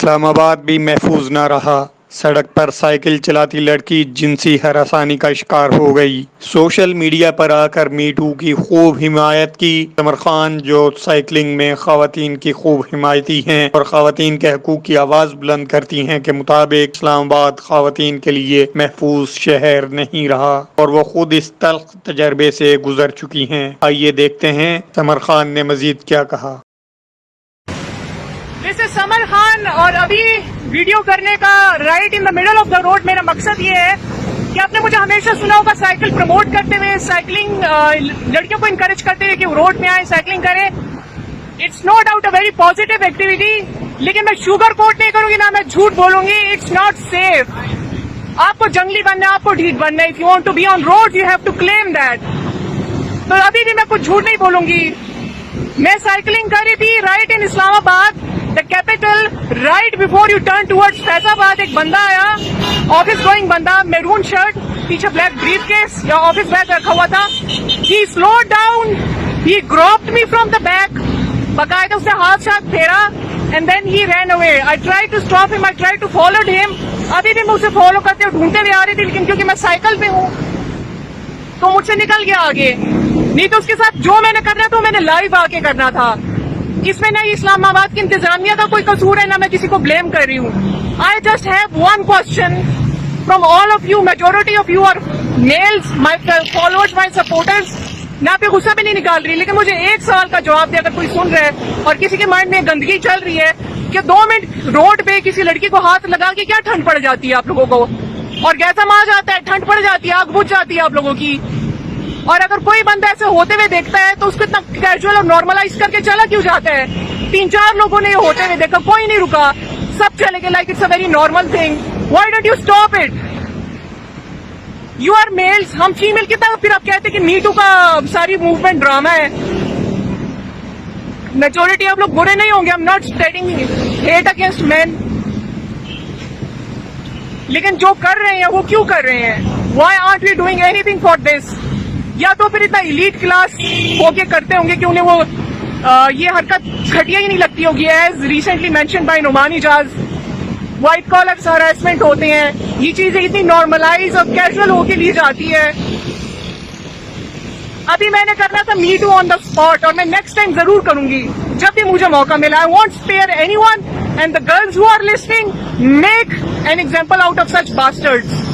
इस्लामाबाद भी महफूज न रहा। सड़क पर साइकिल चलाती लड़की जिनसी हरासानी का शिकार हो गई। सोशल मीडिया पर आकर मीटू की खूब हिमायत की। समर खान जो साइकिलिंग में खवातीन की खूब हिमायती हैं और खवातीन के हकूक की आवाज़ बुलंद करती हैं के मुताबिक इस्लामाबाद खवातीन के लिए महफूज शहर नहीं रहा और वो खुद इस तल्ख तजर्बे से गुजर चुकी हैं। आइए देखते हैं समर खान ने मजीद क्या कहा। दिस इज समर खान और अभी वीडियो करने का right in the middle of the road मेरा मकसद ये है कि आपने मुझे हमेशा सुना होगा साइकिल प्रमोट करते हुए, साइकिलिंग लड़कियों को इनकरेज करते हुए कि वो रोड में आए, साइकिलिंग करें। It's no doubt a very positive activity, लेकिन मैं शुगर कोट नहीं करूंगी ना मैं झूठ बोलूंगी। It's not safe. आपको जंगली बनना है, आपको ढीठ बनना है। If you want to be on road you have to claim that. तो अभी भी मैं कुछ झूठ नहीं बोलूंगी। मैं साइकिलिंग कर रही थी right in Islamabad the capital. Right before you turn towards Faizabad एक बंदा आया, ऑफिस गोइंग बंदा, मैरून शर्ट, पीछे ब्लैक ब्रीफकेस या ऑफिस बैग रखा हुआ था। He slowed down, he groped me from the back, बकायदा उसने हाथ साथ फेरा and then he ran away. I try to stop him, I try to follow him. अभी भी मैं उसे फॉलो करते हुए ढूंढते हुए आ रही थी, लेकिन क्योंकि मैं साइकिल पे हूँ तो मुझसे निकल गया आगे। नहीं तो उसके साथ जो मैंने करना था मैंने लाइव आके करना था। इसमें ना इस्लामाबाद की इंतजामिया का कोई कसूर है ना मैं किसी को ब्लेम कर रही हूँ। I just have one question from all of you. Majority of you are males, my followers, my supporters. मैं आप पे गुस्सा भी नहीं निकाल रही, लेकिन मुझे एक सवाल का जवाब दे। अगर कोई सुन रहा है और किसी के माइंड में गंदगी चल रही है कि 2 मिनट रोड पे किसी लड़की को हाथ लगा के क्या ठंड पड़ जाती है आप लोगों को, और गैसम आ जाता है, ठंड पड़ जाती है, आग बुझ जाती है आप लोगों की। और अगर कोई बंदा ऐसे होते हुए देखता है तो उसको इतना कैजुअल और नॉर्मलाइज करके चला क्यों जाता है? 3-4 लोगों ने होते हुए देखा, कोई नहीं रुका, सब चले गए like it's a very normal thing. Why don't you stop it? You are males, हम फीमेल कितना फिर आप कहते कि मी टू का सारी मूवमेंट ड्रामा है। मेजोरिटी आप लोग बुरे नहीं होंगे, I am not spreading hate against main, लेकिन जो कर रहे हैं वो क्यों कर रहे हैं? Why aren't we doing anything for this? या तो फिर इतना इलीट क्लास होके करते होंगे कि उन्हें वो ये हरकत घटिया ही नहीं लगती होगी। As recently mention by Numani जाज, व्हाइट कॉलर हरासमेंट होते हैं, ये चीजें इतनी नॉर्मलाइज और कैजुअल होके ली जाती है। अभी मैंने करना था me too on the spot, और मैं नेक्स्ट टाइम जरूर करूंगी जब भी मुझे मौका मिला। I won't spare anyone, and the girls who are listening, make an example out of such bastards.